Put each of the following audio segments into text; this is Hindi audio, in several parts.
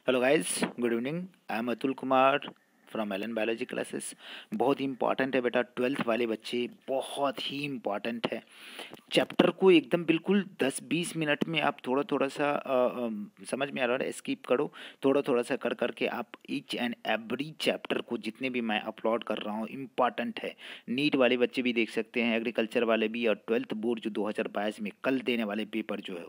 Hello guys, good evening. I am Atul Kumar from Allen biology classes. बहुत ही इंपॉर्टेंट है बेटा, ट्वेल्थ वाले बच्चे, बहुत ही इंपॉर्टेंट है। चैप्टर को एकदम बिल्कुल 10-20 मिनट में आप थोड़ा थोड़ा सा समझ में आ रहा है, स्किप करो। थोड़ा थोड़ा सा कर करके आप ईच एंड एवरी चैप्टर को, जितने भी मैं अपलोड कर रहा हूँ, इम्पॉर्टेंट है। नीट वाले बच्चे भी देख सकते हैं, एग्रीकल्चर वाले भी, और ट्वेल्थ बोर्ड जो 2022 में कल देने वाले पेपर जो है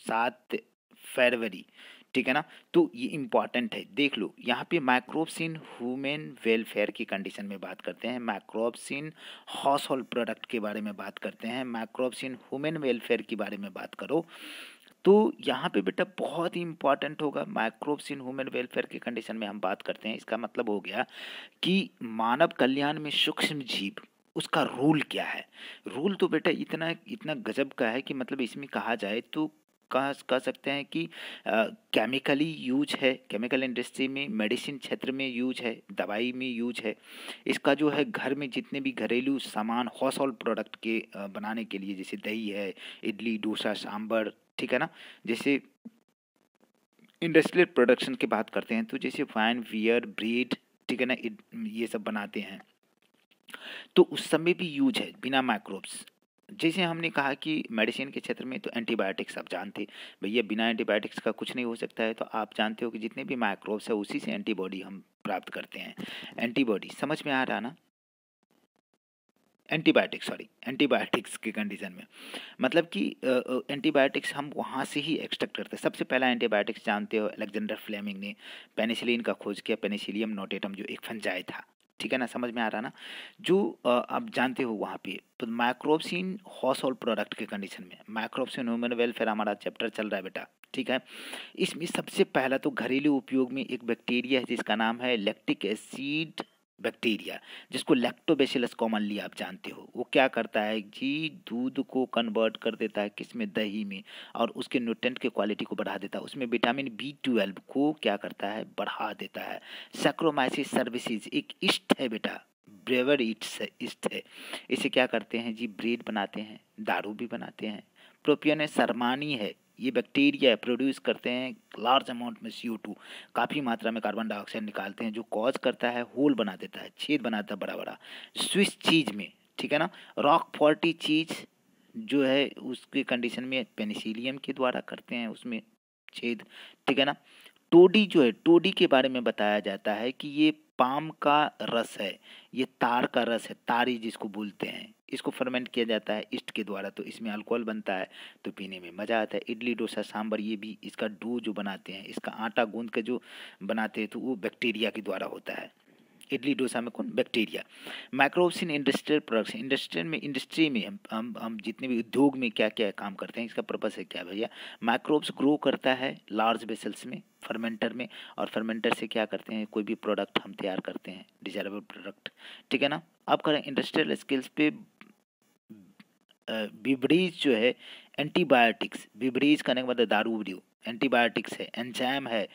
7 फरवरी, ठीक है ना। तो ये इम्पॉर्टेंट है, देख लो यहाँ पे माइक्रोब्स इन ह्यूमन वेलफेयर की कंडीशन में बात करते हैं, microbes in house hold product के बारे में बात करते हैं, माइक्रोब्स इन ह्यूमन वेलफेयर के बारे में बात करो। तो यहाँ पे बेटा बहुत ही इंपॉर्टेंट होगा, माइक्रोब्स इन ह्यूमन वेलफेयर की कंडीशन में हम बात करते हैं। इसका मतलब हो गया कि मानव कल्याण में सूक्ष्म जीव, उसका रूल क्या है। रूल तो बेटा इतना इतना गजब का है कि मतलब इसमें कहा जाए तो कह सकते हैं कि केमिकली यूज है, केमिकल इंडस्ट्री में, मेडिसिन क्षेत्र में यूज है, दवाई में यूज है। इसका जो है घर में जितने भी घरेलू सामान, हाउस होल्ड प्रोडक्ट के बनाने के लिए, जैसे दही है, इडली डोसा सांभर, ठीक है ना। जैसे इंडस्ट्रियल प्रोडक्शन की बात करते हैं तो जैसे वाइन वियर ब्रेड, ठीक है ना, ये सब बनाते हैं, तो उस समय भी यूज है बिना माइक्रोब्स। जैसे हमने कहा कि मेडिसिन के क्षेत्र में तो एंटीबायोटिक्स आप जानते, भैया बिना एंटीबायोटिक्स का कुछ नहीं हो सकता है। तो आप जानते हो कि जितने भी माइक्रोब्स है उसी से एंटीबॉडी हम प्राप्त करते हैं। एंटीबॉडी समझ में आ रहा ना, एंटीबायोटिक्स, सॉरी, एंटीबायोटिक्स की कंडीशन में मतलब कि एंटीबायोटिक्स हम वहाँ से ही एक्सट्रैक्ट करते हैं। सबसे पहला एंटीबायोटिक्स जानते हो, अलेक्जेंडर फ्लेमिंग ने पेनिसिलिन का खोज किया, पेनिसिलियम नोटेटम, जो एक फंजाई था, ठीक है ना, समझ में आ रहा ना। जो आप जानते हो वहाँ पे तो microbes in house hold product के कंडीशन में, माइक्रोब्स इन ह्यूमन वेलफेयर हमारा चैप्टर चल रहा है बेटा, ठीक है। इसमें सबसे पहला तो घरेलू उपयोग में एक बैक्टीरिया है जिसका नाम है लैक्टिक एसिड बैक्टीरिया, जिसको लैक्टोबैसिलस कॉमनली आप जानते हो। वो क्या करता है जी, दूध को कन्वर्ट कर देता है किस में, दही में, और उसके न्यूट्रेंट के क्वालिटी को बढ़ा देता है। उसमें विटामिन B12 को क्या करता है, बढ़ा देता है। सैक्रोमाइसिस सर्विसेज एक ईस्ट है बेटा, ब्रेवर ईस्ट है। इसे क्या करते हैं जी, ब्रेड बनाते हैं, दारू भी बनाते हैं। प्रोपियोनेस शर्मानी है, ये बैक्टीरिया प्रोड्यूस करते हैं लार्ज अमाउंट में CO2, काफ़ी मात्रा में कार्बन डाइऑक्साइड निकालते हैं, जो कॉज करता है, होल बना देता है, छेद बनाता है बड़ा बड़ा स्विस चीज में, ठीक है ना। रॉक फॉर्टी चीज जो है उसके कंडीशन में पेनिसिलियम के द्वारा करते हैं, उसमें छेद, ठीक है ना। टोडी जो है, टोडी के बारे में बताया जाता है कि ये पाम का रस है, ये तार का रस है, तारी जिसको बोलते हैं। इसको फर्मेंट किया जाता है ईस्ट के द्वारा, तो इसमें अल्कोहल बनता है, तो पीने में मज़ा आता है। इडली डोसा सांभर, ये भी इसका डो जो बनाते हैं, इसका आटा गूंद के जो बनाते हैं, तो वो बैक्टीरिया के द्वारा होता है। इडली डोसा में कौन, bacteria. Microbes in industrial production, industry में हम जितने भी उद्योग में क्या क्या काम करते हैं, इसका पर्पस है क्या भैया, माइक्रोब्स ग्रो करता है लार्ज वेसल्स में, फर्मेंटर में, और फर्मेंटर से क्या करते हैं, कोई भी प्रोडक्ट हम तैयार करते हैं, डिजायरेबल प्रोडक्ट, ठीक है ना। अब करें इंडस्ट्रियल स्किल्स पे, बिवरेज जो है, एंटीबायोटिक्स, बिवरेज करने के मतलब दारू उरू, एंटीबायोटिक्स है, एंजाइम है,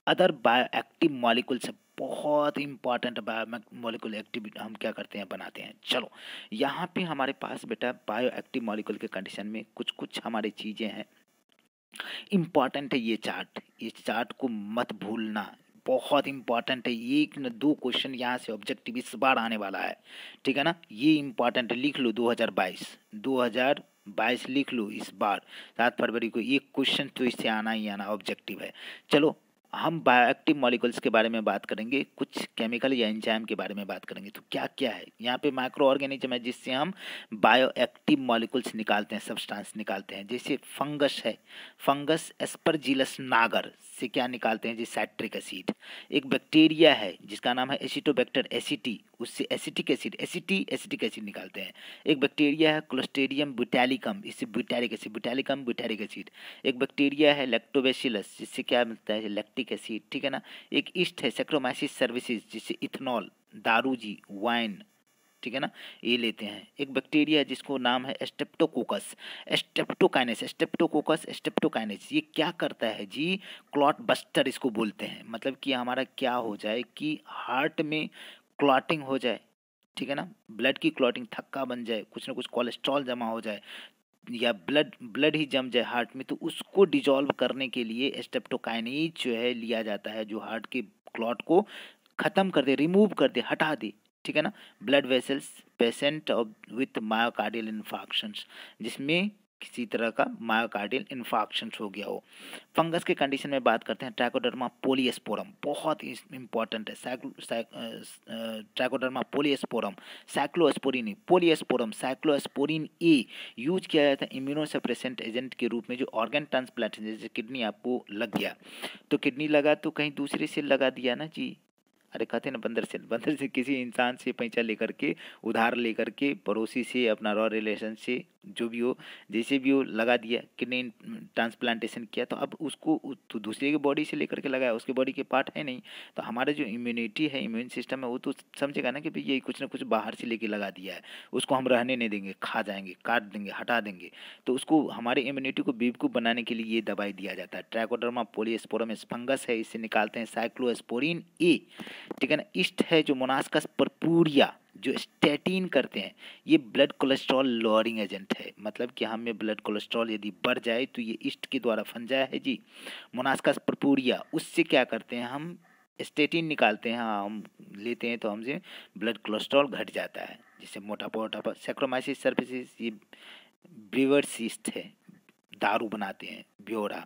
अदर बायो एक्टिव मॉलिक्यूल्स है, बहुत इंपॉर्टेंट बायो मॉलिक्यूल एक्टिव हम क्या करते हैं, बनाते हैं। चलो यहाँ पे हमारे पास बेटा बायो एक्टिव मॉलिक्यूल के कंडीशन में कुछ कुछ हमारी चीज़ें हैं, इंपॉर्टेंट है ये चार्ट, इस चार्ट को मत भूलना, बहुत इंपॉर्टेंट है। एक न दो क्वेश्चन यहाँ से ऑब्जेक्टिव इस बार आने वाला है, ठीक है ना। ये इंपॉर्टेंट है, लिख लो 2022 लिख लो इस बार, 7 फरवरी को एक क्वेश्चन तो इससे आना ही आना, ऑब्जेक्टिव है। चलो हम बायोएक्टिव मॉलिक्यूल्स के बारे में बात करेंगे, कुछ केमिकल या एंजाइम के बारे में बात करेंगे। तो क्या क्या है यहाँ पे, माइक्रो ऑर्गेनिज्म है जिससे हम बायोएक्टिव मॉलिक्यूल्स निकालते हैं, सब्सटेंस निकालते हैं। जैसे फंगस है, फंगस एस्परजिलस नागर से क्या निकालते हैं जी, साइट्रिक एसिड। एक बैक्टीरिया है जिसका नाम है एसिटोबैक्टर एसिटी, उससे एसिटिक एसिड, एसिटिक एसिड निकालते हैं। एक बैक्टीरिया है क्लोस्ट्रिडियम ब्यूटालिकम, इससे ब्यूटारिक एसिड, ब्यूटालिकम ब्यूटारिक एसिड। एक बैक्टीरिया है लैक्टोबैसिलस, जिससे क्या मिलता है, लैक्टिक एसिड, ठीक है ना। एक ईस्ट है सैक्रोमाइसिस सर्विसेज, जिससे इथेनॉल, दारू जी, वाइन, ठीक है ना, ये लेते हैं। एक बैक्टीरिया है जिसको नाम है स्टेप्टोकोकस, स्टेप्टोकाइनेस, ये क्या करता है जी, क्लॉट बस्टर इसको बोलते हैं। मतलब कि हमारा क्या हो जाए कि हार्ट में क्लॉटिंग हो जाए, ठीक है ना, ब्लड की क्लॉटिंग, थक्का बन जाए, कुछ ना कुछ कोलेस्ट्रॉल जमा हो जाए, या ब्लड ब्लड ही जम जाए हार्ट में, तो उसको डिजॉल्व करने के लिए स्ट्रेप्टोकाइनेज जो है लिया जाता है, जो हार्ट के क्लॉट को ख़त्म कर दे, रिमूव कर दे, हटा दे, ठीक है ना। Blood vessels patient with myocardial infarctions, जिसमें किसी तरह का मायोकार्डियल इन्फार्क्शंस हो गया हो। फंगस के कंडीशन में बात करते हैं, ट्राइकोडर्मा पोलियस्पोरम बहुत ही इंपॉर्टेंट है। ट्राइकोडर्मा पोलियस्पोरम, साइक्लोस्पोरिन पोलियस्पोरम साइक्लोस्पोरिन ए यूज किया जाता है इम्यूनोसप्रेसेंट एजेंट के रूप में, जो ऑर्गन ट्रांसप्लांटेशन, जैसे किडनी आपको लग गया तो किडनी लगा तो कहीं दूसरे से लगा दिया ना जी, अरे कहते हैं ना बंदर से किसी इंसान से पैसा लेकर के, उधार लेकर के, पड़ोसी से, अपना रॉ रिलेशन से, जो भी हो, जैसे भी हो, लगा दिया, किडनी ट्रांसप्लांटेशन किया, तो अब उसको तो दूसरे की बॉडी से लेकर के लगाया, उसके बॉडी के पार्ट है नहीं, तो हमारा जो इम्यूनिटी है, इम्यून सिस्टम है, वो तो समझेगा ना कि भाई ये कुछ ना कुछ बाहर से लेके लगा दिया है, उसको हम रहने नहीं देंगे, खा जाएंगे, काट देंगे, हटा देंगे। तो उसको हमारे इम्यूनिटी को बेवकूफ़ बनाने के लिए ये दवाई दिया जाता है। ट्राइकोडर्मा पोलियस्पोरम फंगस है, इससे निकालते हैं साइक्लोस्पोरिन ए, ठीक है ना। ईस्ट है जो मोनास्कस परपूरिया, जो स्टैटिन करते हैं, ये ब्लड कोलेस्ट्रॉल लोअरिंग एजेंट है, मतलब कि हमें ब्लड कोलेस्ट्रॉल यदि बढ़ जाए तो ये ईस्ट के द्वारा फंजा है जी, मोनास्कस परपूरिया, उससे क्या करते हैं हम स्टेटिन निकालते हैं, हाँ हम लेते हैं तो हमसे ब्लड कोलेस्ट्रॉल घट जाता है, जिससे मोटापा सैक्रोमाइसिस सर्फेसिस, ये ब्रीवर्स ईस्ट है, दारू बनाते हैं, ब्योरा,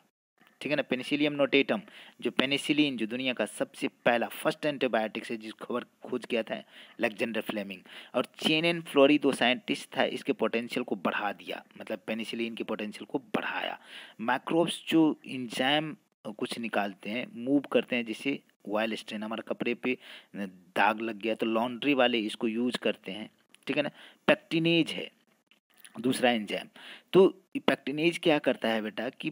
ठीक है ना। पेनिसिलियम नोटेटम, जो पेनिसिलिन, जो दुनिया का सबसे पहला फर्स्ट एंटीबायोटिक्स है, जिस खबर खोज किया था अलेक्जेंडर फ्लेमिंग, और चेनेन फ्लोरी दो साइंटिस्ट था, इसके पोटेंशियल को बढ़ा दिया, मतलब पेनिसिलिन के पोटेंशियल को बढ़ाया। माइक्रोब्स जो इंजाइम कुछ निकालते हैं, मूव करते हैं, जिसे ऑयल स्टेन, हमारे कपड़े पे दाग लग गया तो लॉन्ड्री वाले इसको यूज करते हैं, ठीक है ना। पैक्टिनेज है दूसरा एंजाइम। तो पैक्टिनेज क्या करता है बेटा कि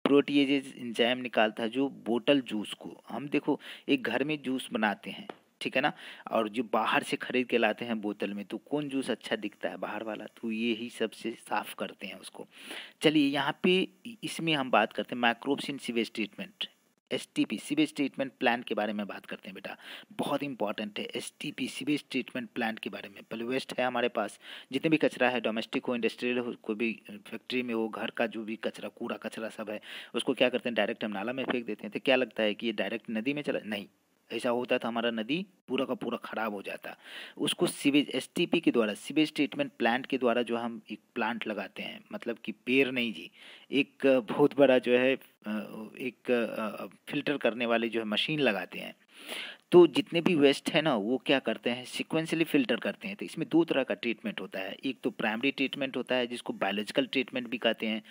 प्रोटीएजेज एंजाइम निकालता है, जो बोतल जूस को हम देखो एक घर में जूस बनाते हैं, ठीक है ना, और जो बाहर से खरीद के लाते हैं बोतल में, तो कौन जूस अच्छा दिखता है, बाहर वाला, तो ये ही सबसे साफ करते हैं उसको। चलिए यहाँ पे इसमें हम बात करते हैं microbes in sewage treatment, STP sewage treatment plant के बारे में बात करते हैं बेटा, बहुत इंपॉर्टेंट है एसटीपी सीवेज ट्रीटमेंट प्लांट के बारे में। पहले वेस्ट है हमारे पास, जितने भी कचरा है, डोमेस्टिक हो, इंडस्ट्रियल हो, कोई भी फैक्ट्री में हो, घर का जो भी कचरा, कूड़ा कचरा सब है, उसको क्या करते हैं, डायरेक्ट हम नाला में फेंक देते हैं। तो क्या लगता है कि ये डायरेक्ट नदी में चला, नहीं, ऐसा होता था हमारा नदी पूरा का पूरा खराब हो जाता। उसको सीवेज एसटीपी के द्वारा, सीवेज ट्रीटमेंट प्लांट के द्वारा जो हम एक प्लांट लगाते हैं, मतलब कि पेड़ नहीं जी, एक बहुत बड़ा जो है एक फिल्टर करने वाले जो है मशीन लगाते हैं, तो जितने भी वेस्ट है ना वो क्या करते हैं, सिक्वेंशली फिल्टर करते हैं। तो इसमें दो तरह का ट्रीटमेंट होता है, एक तो प्राइमरी ट्रीटमेंट होता है, जिसको बायोलॉजिकल ट्रीटमेंट भी कहते हैं,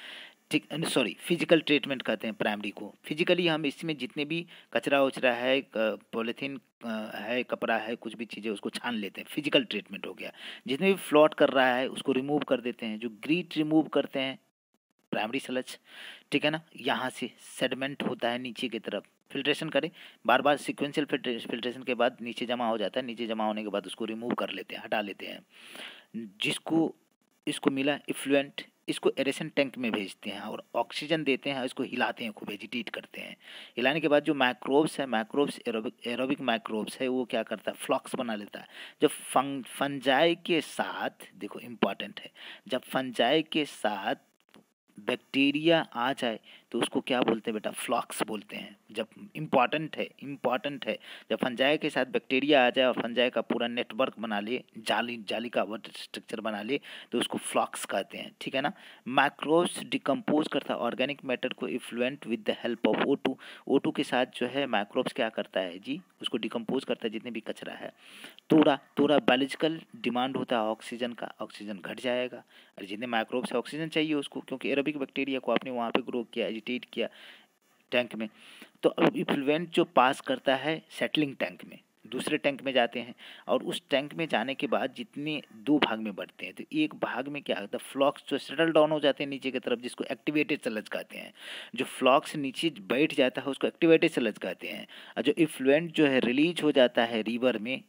ठीक, सॉरी फिजिकल ट्रीटमेंट कहते हैं प्राइमरी को। फिजिकली हम इसमें जितने भी कचरा उचरा है, पॉलीथीन है, कपड़ा है, कुछ भी चीज़ें, उसको छान लेते हैं, फिजिकल ट्रीटमेंट हो गया। जितने भी फ्लॉट कर रहा है उसको रिमूव कर देते हैं, जो ग्रीट रिमूव करते हैं, प्राइमरी सलज, ठीक है ना। यहाँ से सेडमेंट होता है नीचे की तरफ, फिल्ट्रेशन करें बार बार, सिक्वेंशियल फिल्ट्रेशन के बाद नीचे जमा हो जाता है, नीचे जमा होने के बाद उसको रिमूव कर लेते हैं, हटा लेते हैं। जिसको इसको मिला इफ्लुएंट, इसको एरेशन टैंक में भेजते हैं और ऑक्सीजन देते हैं, इसको हिलाते हैं, खूब एजिटेट करते हैं। हिलाने के बाद जो माइक्रोब्स है, माइक्रोब्स एरोबिक माइक्रोब्स है, वो क्या करता है, फ्लॉक्स बना लेता है। जब फंजाई के साथ, देखो इम्पॉर्टेंट है, जब फंजाई के साथ बैक्टीरिया आ जाए तो उसको क्या बोलते हैं बेटा, फ्लॉक्स बोलते हैं। जब इम्पॉर्टेंट है, जब फंजाई के साथ बैक्टीरिया आ जाए और फंजाई का पूरा नेटवर्क बना ले, जाली का स्ट्रक्चर बना ले, तो उसको फ्लॉक्स कहते हैं, ठीक है ना। माइक्रोब्स डिकम्पोज करता है ऑर्गेनिक मैटर को effluent with the help of O2 के साथ जो है माइक्रोब्स क्या करता है जी, उसको डिकम्पोज करता है, जितने भी कचरा है। तोड़ा बायोलॉजिकल डिमांड होता है ऑक्सीजन का, ऑक्सीजन घट जाएगा, और जितने माइक्रोब्स है ऑक्सीजन चाहिए उसको, क्योंकि एरोबिक बैक्टीरिया को आपने वहाँ पे ग्रो किया, एजिटेट किया टैंक में। तो अब इफ्लुएंट जो पास करता है सेटलिंग टैंक में, दूसरे टैंक में जाते हैं, और उस टैंक में जाने के बाद जितने दो भाग में बढ़ते हैं, तो एक भाग में क्या होता है, फ्लॉक्स जो सेटल डाउन हो जाते हैं नीचे की तरफ, जिसको एक्टिवेटेड सलज कहते हैं। जो फ्लॉक्स नीचे बैठ जाता है उसको एक्टिवेटेड सलज कहते हैं, और जो इफ्लुएंट जो है रिलीज हो जाता है रिवर में,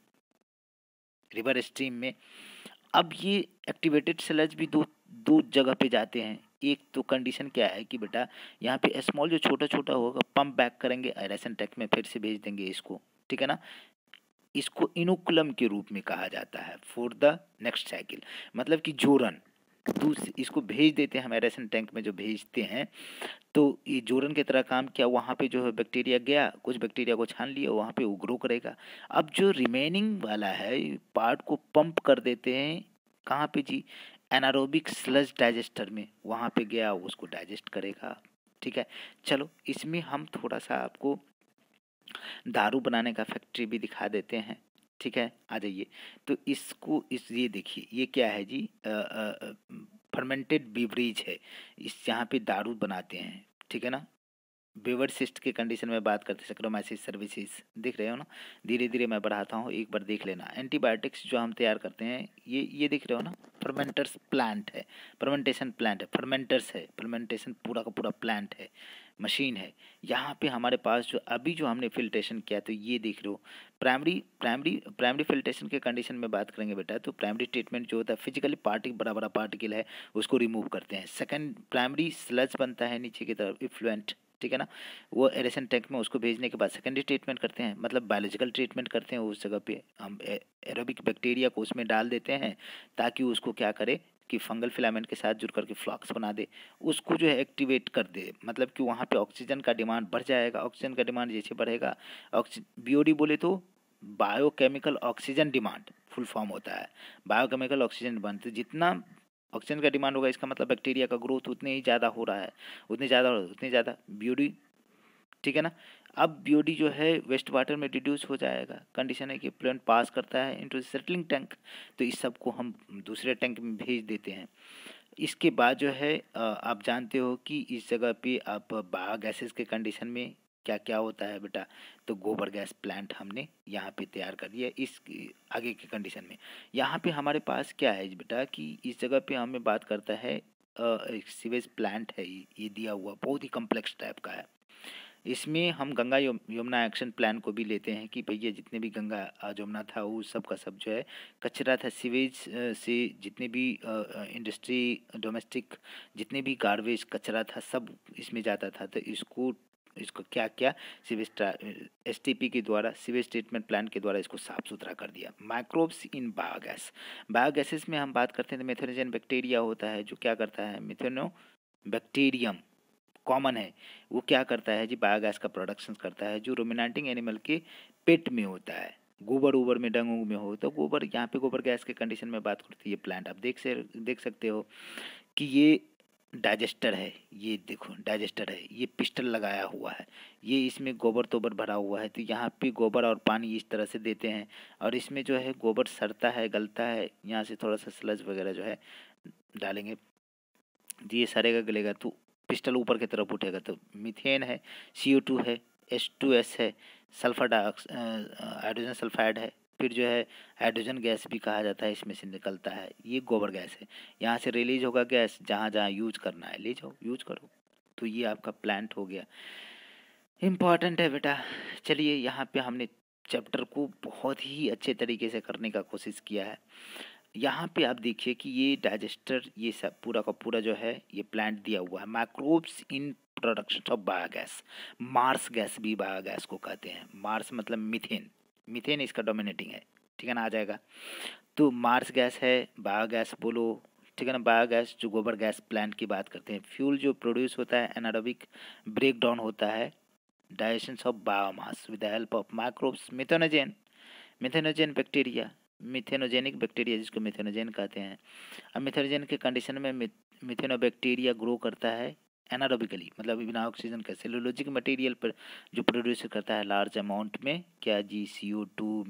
रिवर स्ट्रीम में। अब ये एक्टिवेटेड सलज भी दो दो जगह पे जाते हैं। एक तो कंडीशन क्या है कि बेटा यहाँ पे स्मॉल जो छोटा छोटा होगा पंप बैक करेंगे, एरेशन टैंक में फिर से भेज देंगे इसको, ठीक है ना। इसको इनोकुलम के रूप में कहा जाता है फॉर द नेक्स्ट साइकिल, मतलब कि जोरन, इसको भेज देते हैं हम एरेशन टैंक में जो भेजते हैं, तो ये जोरन की तरह काम किया। वहाँ पे जो है बैक्टीरिया गया, कुछ बैक्टीरिया को छान लिया, वहाँ पे वो ग्रो करेगा। अब जो रिमेनिंग वाला है पार्ट को पंप कर देते हैं कहाँ पे जी, एनारोबिक स्लज डाइजेस्टर में, वहाँ पे गया उसको डाइजेस्ट करेगा। ठीक है, चलो इसमें हम थोड़ा सा आपको दारू बनाने का फैक्ट्री भी दिखा देते हैं। ठीक है, आ जाइए। तो इसको ये देखिए, ये क्या है जी, फर्मेंटेड बीवरेज है। यहाँ पे दारू बनाते हैं। ठीक है ना, बेवर सिस्ट के कंडीशन में बात करते, सक्रोमाइसिस सर्विसेज दिख रहे हो ना, धीरे धीरे मैं बढ़ाता हूँ, एक बार देख लेना। एंटीबायोटिक्स जो हम तैयार करते हैं, ये दिख रहे हो ना, फर्मेंटर्स प्लांट है, फर्मेंटेशन प्लांट है, फर्मेंटर्स है, फर्मेंटेशन पूरा का पूरा प्लांट है, मशीन है। यहाँ पे हमारे पास जो अभी जो हमने फिल्ट्रेशन किया, तो ये देख रहे हो, प्राइमरी फिल्ट्रेशन के कंडीशन में बात करेंगे बेटा, तो प्राइमरी ट्रीटमेंट जो होता है, फिजिकली बड़ा बड़ा पार्टिकल है उसको रिमूव करते हैं। सेकंड, प्राइमरी स्लज बनता है नीचे की तरफ, इफ्लुएंट, ठीक है ना, वो एरेशन टैंक में उसको भेजने के बाद सेकेंडरी ट्रीटमेंट करते हैं, मतलब बायोलॉजिकल ट्रीटमेंट करते हैं। उस जगह पे हम एरोबिक बैक्टीरिया को उसमें डाल देते हैं, ताकि उसको क्या करे कि फंगल फिलामेंट के साथ जुड़ करके फ्लॉक्स बना दे, उसको जो है एक्टिवेट कर दे, मतलब कि वहाँ पे ऑक्सीजन का डिमांड बढ़ जाएगा। ऑक्सीजन का डिमांड जैसे बढ़ेगा, बीओडी बोले तो biochemical oxygen demand full form होता है, बायोकेमिकल ऑक्सीजन डिमांड। तो जितना ऑक्सीजन का डिमांड होगा, इसका मतलब बैक्टीरिया का ग्रोथ उतने ही ज़्यादा हो रहा है, उतनी ज़्यादा बीओडी, ठीक है ना। अब बीओडी जो है वेस्ट वाटर में रिड्यूस हो जाएगा। कंडीशन है कि प्लांट पास करता है इनटू सेटलिंग टैंक, तो इस सब को हम दूसरे टैंक में भेज देते हैं। इसके बाद जो है आप जानते हो कि इस जगह पे आप बायोगैसेस के कंडीशन में क्या क्या होता है बेटा, तो गोबर गैस प्लांट हमने यहाँ पे तैयार कर दिया। इस आगे के कंडीशन में यहाँ पे हमारे पास क्या है बेटा, कि इस जगह पे हमें बात करता है एक सीवेज प्लांट है, ये दिया हुआ बहुत ही कम्प्लेक्स टाइप का है। इसमें हम गंगा यमुना एक्शन प्लान को भी लेते हैं कि भैया जितने भी गंगा जमुना था वो सब का सब जो है कचरा था, सीवेज से जितने भी इंडस्ट्री डोमेस्टिक जितने भी गार्बेज कचरा था सब इसमें जाता था, तो इसको क्या क्या सीवेज एसटीपी के द्वारा, सीवेज ट्रीटमेंट प्लांट के द्वारा इसको साफ सुथरा कर दिया। माइक्रोब्स इन बायोगैस, बायोगैसेस में हम बात करते हैं तो मेथेनोजन बैक्टीरिया होता है जो क्या करता है, मिथेनो बैक्टीरियम कॉमन है, वो क्या करता है जी, बायोगैस का प्रोडक्शन करता है, जो रोमिनेटिंग एनिमल के पेट में होता है, गोबर ओबर में डंग में हो, तो गोबर, यहाँ पे गोबर गैस के कंडीशन में बात करती है प्लांट। आप देख सकते हो कि ये डाइजेस्टर है, ये देखो डाइजेस्टर है, ये पिस्टल लगाया हुआ है, ये इसमें गोबर तोबर भरा हुआ है, तो यहाँ पे गोबर और पानी इस तरह से देते हैं, और इसमें जो है गोबर सड़ता है, गलता है, यहाँ से थोड़ा सा स्लज वगैरह जो है डालेंगे, ये सड़ेगा गलेगा तो पिस्टल ऊपर की तरफ उठेगा, तो मीथेन है, CO2 है, H2S है, सल्फर हाइड्रोजन सल्फाइड है, फिर जो है हाइड्रोजन गैस भी कहा जाता है, इसमें से निकलता है, ये गोबर गैस है। यहाँ से रिलीज होगा गैस, जहाँ जहाँ यूज करना है ले जाओ यूज करो। तो ये आपका प्लांट हो गया, इम्पॉर्टेंट है बेटा। चलिए यहाँ पे हमने चैप्टर को बहुत ही अच्छे तरीके से करने का कोशिश किया है। यहाँ पे आप देखिए कि ये डाइजेस्टर, ये सब पूरा का पूरा जो है ये प्लांट दिया हुआ है। Microbes in production of biogas, marsh gas भी बायोगैस को कहते हैं। मार्स मतलब मीथेन, मीथेन इसका डोमिनेटिंग है, ठीक है ना, आ जाएगा। तो मार्स गैस है, बायोगैस बोलो, ठीक है ना, बायोगैस जो गोबर गैस प्लांट की बात करते हैं। फ्यूल जो प्रोड्यूस होता है, एनारोबिक ब्रेक डाउन होता है, digestion of biomass with the help of microbes, methanogen bacteria, methanogenic bacteria जिसको मिथेनोजेन कहते हैं। अब मिथेनोजेन के कंडीशन में मिथेनोबैक्टीरिया ग्रो करता है एनारोबिकली, मतलब बिना ऑक्सीजन का सेलुलोजिक मटेरियल पर जो प्रोड्यूस करता है लार्ज अमाउंट में, क्या जी, CO2,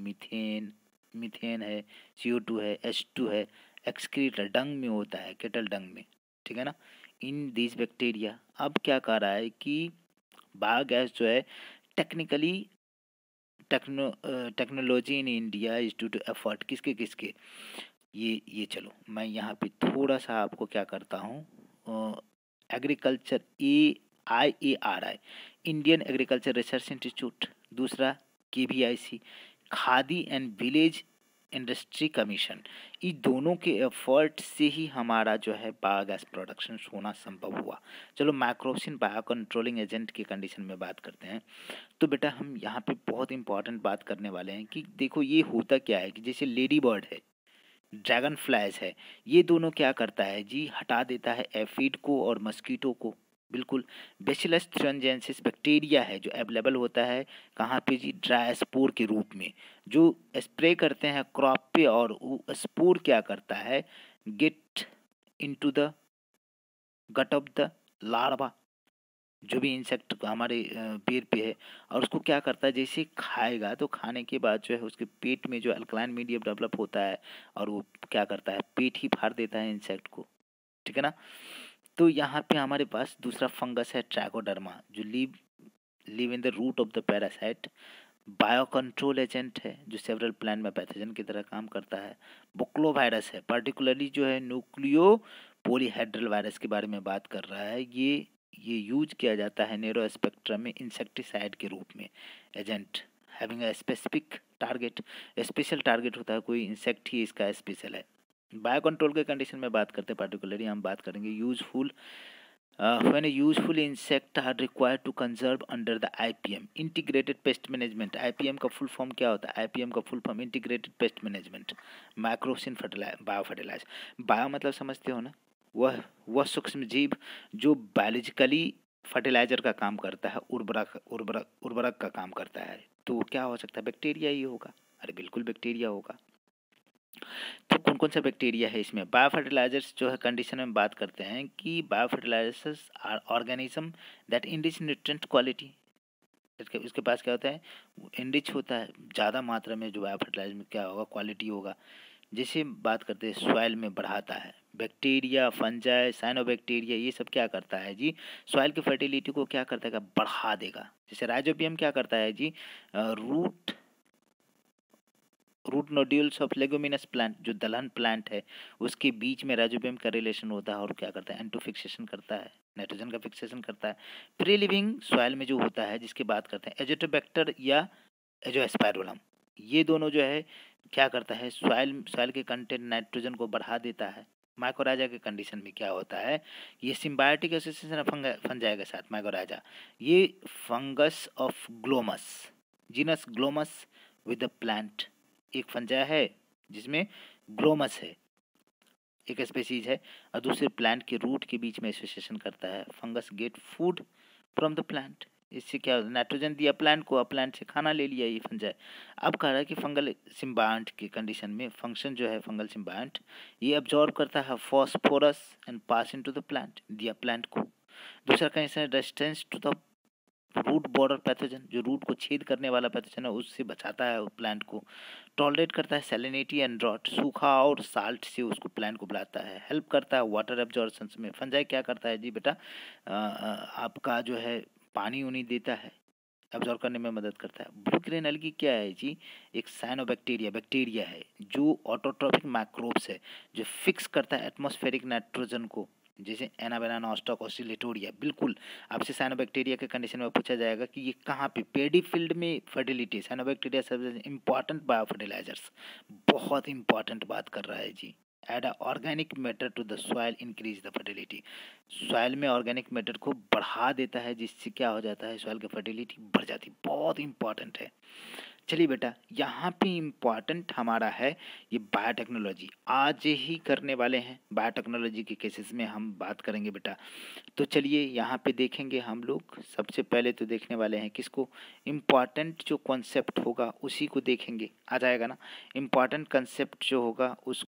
मीथेन है, CO2 है, H2 है, एक्सक्रीट डंग में होता है, केटल डंग में, ठीक है ना, इन दिस बैक्टीरिया। अब क्या कर रहा है कि बायोगैस जो है technically technology in India is to effort किसके किसके, ये चलो मैं यहाँ पे थोड़ा सा आपको क्या करता हूँ, agriculture IARI, Indian agriculture research institute, दूसरा KVIC, khadi and village industry commission, ये दोनों के एफर्ट से ही हमारा जो है बायोगैस प्रोडक्शन होना संभव हुआ। चलो microbes in bio controlling agent की कंडीशन में बात करते हैं। तो बेटा हम यहाँ पे बहुत इंपॉर्टेंट बात करने वाले हैं कि देखो ये होता क्या है, कि जैसे लेडी बर्ड है, ड्रैगन फ्लाइज है, ये दोनों क्या करता है जी, हटा देता है एफिड को और मस्कीटो को। बिल्कुल। बेसिलस थ्रियोजेंसिस बैक्टीरिया है जो अवेलेबल होता है कहाँ पे जी, ड्राई स्पोर के रूप में, जो स्प्रे करते हैं क्रॉप पे, और वो स्पोर क्या करता है, get into the gut of the larva, जो भी इंसेक्ट हमारे पेड़ पे है, और उसको क्या करता है, जैसे खाएगा तो खाने के बाद जो है उसके पेट में जो अल्कलाइन मीडियम डेवलप होता है, और वो क्या करता है, पेट ही फाड़ देता है इंसेक्ट को। ठीक है ना। तो यहाँ पे हमारे पास दूसरा फंगस है ट्रैकोडर्मा, जो live in the root of the parasite. Bio control agent है जो सेवरल प्लांट में पैथोजन की तरह काम करता है। बुक्लो वायरस है, पर्टिकुलरली जो है न्यूक्लियो पॉलीहेड्रल वायरस के बारे में बात कर रहा है। ये यूज किया जाता है नेरो स्पेक्ट्रम में इंसेक्टिसाइड के रूप में। Agent having a specific target, special target होता है, कोई इंसेक्ट ही इसका स्पेशल है। बायो कंट्रोल के कंडीशन में बात करते हैं, पर्टिकुलरली हम बात करेंगे useful when a useful insect are required to conserve under the IPM integrated pest management। IPM का फुल फॉर्म क्या होता है, IPM का full form integrated pest management माइक्रोसिन बायो फर्टिलाइजर। बायो मतलब समझते हो ना, वह सूक्ष्म जीव जो बायोलॉजिकली फर्टिलाइजर का काम करता है, उर्वरक का काम करता है। तो क्या हो सकता है, बैक्टीरिया ही होगा। अरे बिल्कुल बैक्टीरिया होगा। तो कौन कौन सा बैक्टीरिया है इसमें, बायो फर्टिलाइजर्स जो है कंडीशन में बात करते हैं कि biofertilizers are organisms that enrich nutrient quality. उसके पास क्या होता है, इंडिच होता है ज़्यादा मात्रा में, जो बायो फर्टिलाइजर में क्या होगा, क्वालिटी होगा। जैसे बात करते हैं सॉइल में बढ़ाता है, बैक्टीरिया, फंजाई, साइनोबैक्टीरिया, ये सब क्या करता है जी, सॉइल की फर्टिलिटी को क्या करता है, बढ़ा देगा। जैसे राइजोबियम क्या करता है जी, root nodules of leguminous plant, जो दलहन प्लांट है उसके बीच में राइजोबियम का रिलेशन होता है, और क्या करता है, एंटो फिक्सेशन करता है, नाइट्रोजन का फिक्सेशन करता है। प्री लिविंग सॉइल में जो होता है, जिसकी बात करते हैं एजोटोबैक्टर या एजोस्पाइरोलम, ये दोनों जो है क्या करता है, सॉइल के कंटेंट नाइट्रोजन को बढ़ा देता है। माइकोराजा के कंडीशन में क्या होता है, ये सिम्बायोटिक एसोसिएशन फंजाई के साथ माइकोराजा, ये fungus of Glomus, genus Glomus with the plant, एक फंजा है जिसमें ग्लोमस है, एक स्पेसीज है, और दूसरे प्लांट के रूट के बीच में एसोसिएशन करता है। Fungus get food from the plant, इससे क्या होता है, नाइट्रोजन दिया प्लांट को, प्लांट से खाना ले लिया ये फंजा। अब कह रहा है कि फंगल सिम्बायंट के कंडीशन में फंक्शन जो है, फंगल सिम्बायंट ये अब्जॉर्ब करता है phosphorus and pass into the plant, दिया प्लांट को। दूसरा condition resistance to the root border pathogen, जो रूट को छेद करने वाला पैथोजन है उससे बचाता है उस प्लांट को। टॉलरेट करता है सैलिनिटी एंड ड्रॉट, सूखा और साल्ट से उसको प्लांट को बुलाता है। हेल्प करता है वाटर एब्जॉर्प्शन में। फंजाई क्या करता है जी बेटा, आपका जो है पानी उनी देता है, एब्जॉर्ब करने में मदद करता है। ब्लू ग्रेन एल्गी क्या है जी, एक बैक्टीरिया है जो ऑटोट्रॉपिक माइक्रोब्स है, जो फिक्स करता है एटमॉस्फेरिक नाइट्रोजन को, जैसे एनाबेना नॉस्टॉक ऑसिलेटोरिया। बिल्कुल, आपसे साइनोबैक्टीरिया के कंडीशन में पूछा जाएगा कि ये कहाँ पे, पेडी फील्ड में फर्टिलिटी, साइनोबैक्टीरिया सबसे इंपॉर्टेंट बायो फर्टिलाइजर्स, बहुत इंपॉर्टेंट बात कर रहा है जी। Add a organic matter to the soil increase the fertility, soil में ऑर्गेनिक मैटर को बढ़ा देता है, जिससे क्या हो जाता है, सॉइल की फर्टिलिटी बढ़ जाती है। बहुत इंपॉर्टेंट है। चलिए बेटा, यहाँ पे इम्पॉर्टेंट हमारा है ये बायोटेक्नोलॉजी, आज ही करने वाले हैं बायोटेक्नोलॉजी के केसेस में हम बात करेंगे बेटा। तो चलिए यहाँ पे देखेंगे हम लोग, सबसे पहले तो देखने वाले हैं किसको, इम्पॉर्टेंट जो कॉन्सेप्ट होगा उसी को देखेंगे। आ जाएगा ना, इम्पॉर्टेंट कंसेप्ट जो होगा